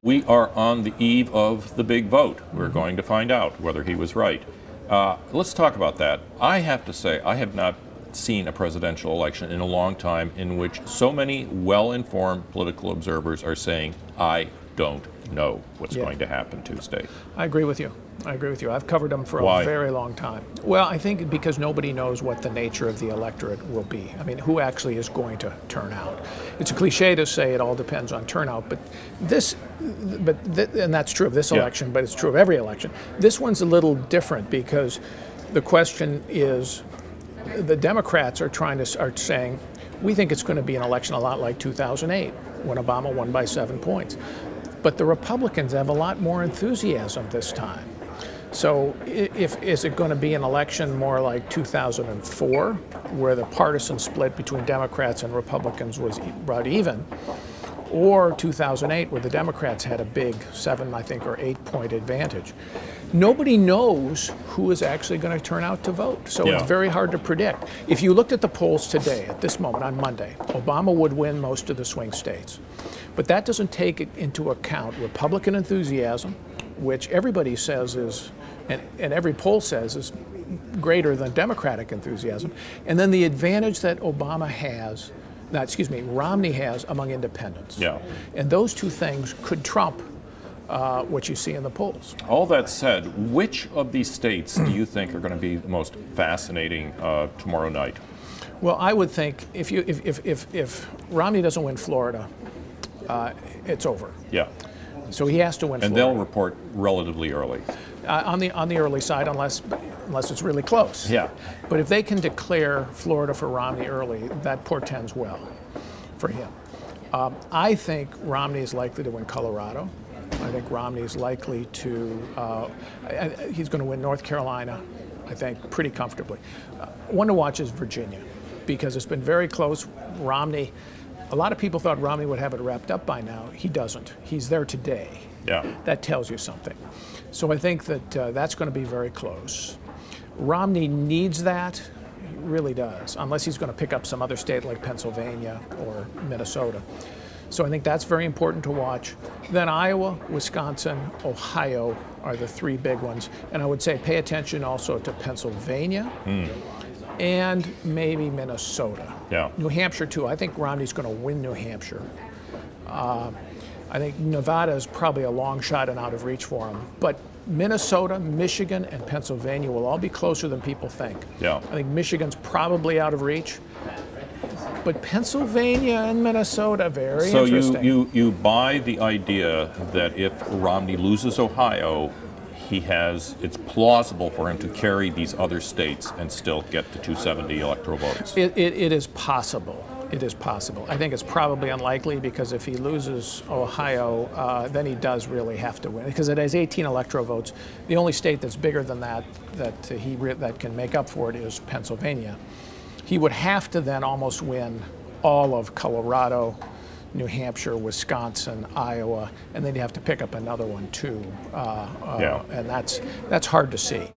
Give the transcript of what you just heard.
We are on the eve of the big vote. We're going to find out whether he was right. Let's talk about that. I have to say, I have not seen a presidential election in a long time in which so many well-informed political observers are saying, I don't know what's going to happen Tuesday. I agree with you. I agree with you. I've covered them for Why? a very long time. Well, I think because nobody knows what the nature of the electorate will be. I mean, who actually is going to turn out? It's a cliche to say it all depends on turnout, but and that's true of this election, but it's true of every election. This one's a little different because the question is, the Democrats are saying, we think it's going to be an election a lot like 2008 when Obama won by 7 points. But the Republicans have a lot more enthusiasm this time. So is it going to be an election more like 2004, where the partisan split between Democrats and Republicans was about even, or 2008, where the Democrats had a big 7, I think, or 8-point advantage? Nobody knows who is actually going to turn out to vote, so it's very hard to predict. If you looked at the polls today, at this moment, on Monday, Obama would win most of the swing states. But that doesn't take into account Republican enthusiasm, which everybody says is, and every poll says is greater than Democratic enthusiasm, and then the advantage that Romney has among independents. And those two things could trump what you see in the polls. All that said, which of these states do you think are going to be the most fascinating tomorrow night? Well, I would think if Romney doesn't win Florida, it's over. So he has to win Florida. And they'll report relatively early. On the early side, unless it's really close. But if they can declare Florida for Romney early, that portends well for him. I think Romney is likely to win Colorado. I think Romney is likely to, he's going to win North Carolina, I think, pretty comfortably. One to watch is Virginia, because it's been very close. Romney, a lot of people thought Romney would have it wrapped up by now. He doesn't. He's there today. That tells you something. So I think that that's going to be very close. Romney needs that. He really does, unless he's going to pick up some other state like Pennsylvania or Minnesota. So I think that's very important to watch. Then Iowa, Wisconsin, Ohio are the three big ones. And I would say pay attention also to Pennsylvania and maybe Minnesota. New Hampshire, too. I think Romney's going to win New Hampshire. I think Nevada is probably a long shot and out of reach for him. But Minnesota, Michigan, and Pennsylvania will all be closer than people think. I think Michigan's probably out of reach. But Pennsylvania and Minnesota, very interesting. So you buy the idea that if Romney loses Ohio, it's plausible for him to carry these other states and still get to 270 electoral votes. It is possible. It is possible. I think it's probably unlikely, because if he loses Ohio, then he does really have to win, because it has 18 electoral votes. The only state that's bigger than that that can make up for it is Pennsylvania. He would have to then almost win all of Colorado, New Hampshire, Wisconsin, Iowa, and then you have to pick up another one too. And that's hard to see.